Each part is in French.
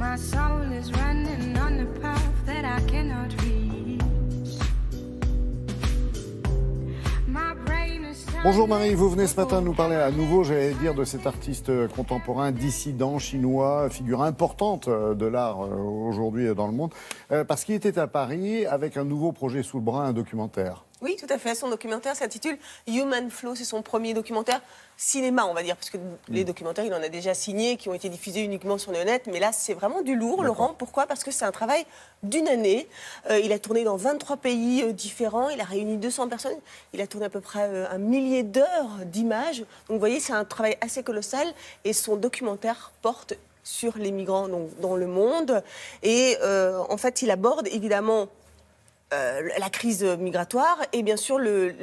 My soul is running on a path that I cannot reach. My brain is Bonjour Marie, vous venez ce matin nous parler à nouveau, j'allais dire, de cet artiste contemporain, dissident, chinois, figure importante de l'art aujourd'hui dans le monde, parce qu'il était à Paris avec un nouveau projet sous le bras, un documentaire. Oui, tout à fait. Son documentaire s'intitule Human Flow. C'est son premier documentaire cinéma, on va dire, parce que les documentaires, il en a déjà signé, qui ont été diffusés uniquement sur le net. Mais là, c'est vraiment du lourd, Laurent. Pourquoi ? Parce que c'est un travail d'une année. Il a tourné dans 23 pays différents. Il a réuni 200 personnes. Il a tourné à peu près 1 millier d'heures d'images. Donc, vous voyez, c'est un travail assez colossal. Et son documentaire porte sur les migrants dans le monde. Et en fait, il aborde évidemment la crise migratoire et bien sûr les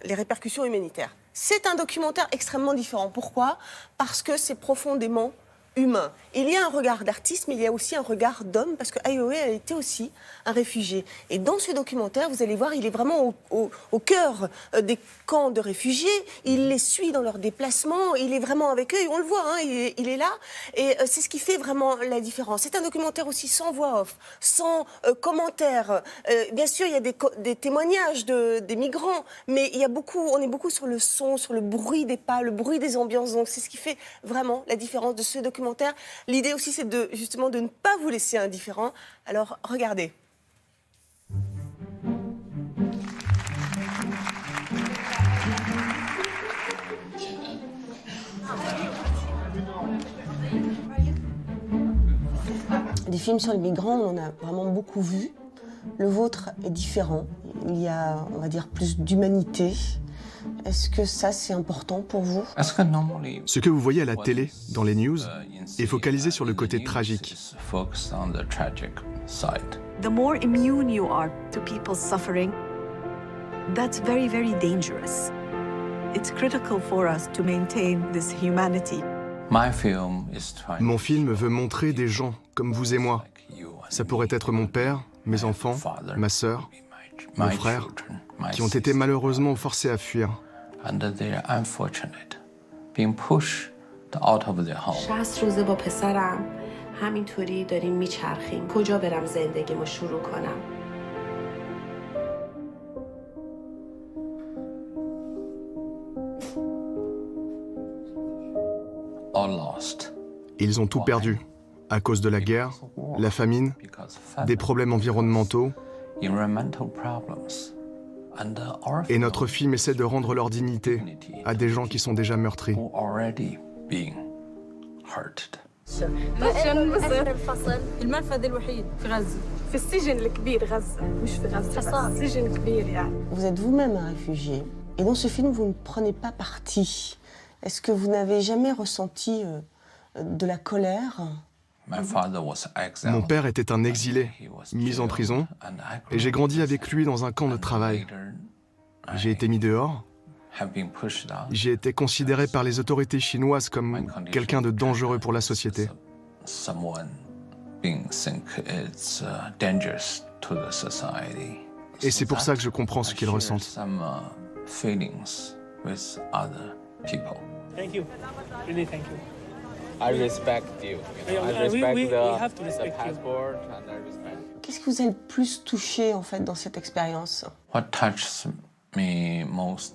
répercussions humanitaires. C'est un documentaire extrêmement différent. Pourquoi ? Parce que c'est profondément humain. Il y a un regard d'artiste, mais il y a aussi un regard d'homme, parce que Ai Weiwei a été aussi un réfugié. Et dans ce documentaire, vous allez voir, il est vraiment au cœur des camps de réfugiés. Il les suit dans leurs déplacements. Il est vraiment avec eux. Et on le voit, hein, il est là. Et c'est ce qui fait vraiment la différence. C'est un documentaire aussi sans voix off, sans commentaires. Bien sûr, il y a des témoignages des migrants, mais on est beaucoup sur le son, sur le bruit des pas, le bruit des ambiances. Donc c'est ce qui fait vraiment la différence de ce documentaire. L'idée aussi, c'est justement de ne pas vous laisser indifférent. Alors, regardez. Des films sur les migrants, on en a vraiment beaucoup vu. Le vôtre est différent. Il y a, on va dire, plus d'humanité. Est-ce que ça, c'est important pour vous ? Ce que vous voyez à la télé, dans les news, est focalisé sur le côté tragique. The more immune you are to people's suffering, that's very, very dangerous. It's critical for us to maintain this humanity. Mon film veut montrer des gens comme vous et moi. Ça pourrait être mon père, mes enfants, ma sœur, mon frère, qui ont été malheureusement forcés à fuir. همینطوری داریم میچرخیم کجا برم زندگیمو شروع کنم Ils ont tout perdu, à cause de la guerre, la famine, des problèmes environnementaux. Et notre film essaie de rendre leur dignité à des gens qui sont déjà meurtris. Vous êtes vous-même un réfugié. Et dans ce film, vous ne prenez pas parti. Est-ce que vous n'avez jamais ressenti de la colère ? Mon père était un exilé, mis en prison, et j'ai grandi avec lui dans un camp de travail. J'ai été mis dehors. J'ai été considéré par les autorités chinoises comme quelqu'un de dangereux pour la société. Et c'est pour ça que je comprends ce qu'ils ressentent. Thank you. Really, thank you. I respect you. I respect the passport and I respect. Qu'est-ce qui vous a le plus touché, en fait, dans cette expérience ?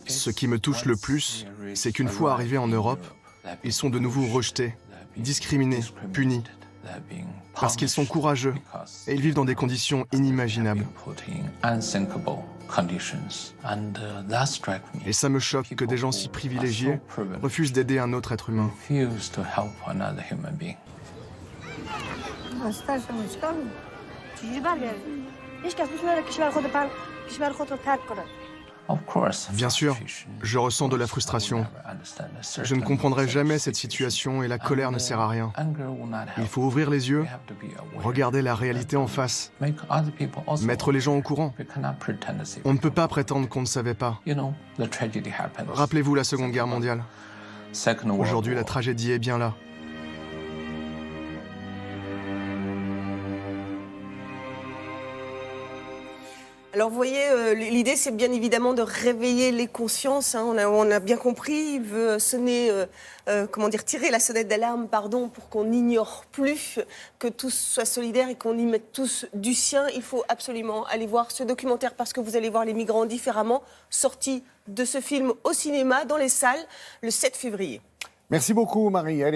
Ce qui me touche le plus, c'est qu'une fois arrivés en Europe, ils sont de nouveau rejetés, discriminés, punis, parce qu'ils sont courageux et ils vivent dans des conditions inimaginables. Et ça me choque que des gens si privilégiés refusent d'aider un autre être humain. Bien sûr, je ressens de la frustration. Je ne comprendrai jamais cette situation et la colère ne sert à rien. Il faut ouvrir les yeux, regarder la réalité en face, mettre les gens au courant. On ne peut pas prétendre qu'on ne savait pas. Rappelez-vous la Seconde Guerre mondiale. Aujourd'hui, la tragédie est bien là. Alors vous voyez, l'idée c'est bien évidemment de réveiller les consciences. Hein. On a bien compris, il veut sonner, tirer la sonnette d'alarme, pour qu'on n'ignore plus, que tous soient solidaires et qu'on y mette tous du sien. Il faut absolument aller voir ce documentaire parce que vous allez voir les migrants différemment, sorti de ce film au cinéma, dans les salles, le 7 février. Merci beaucoup Marie. Allez.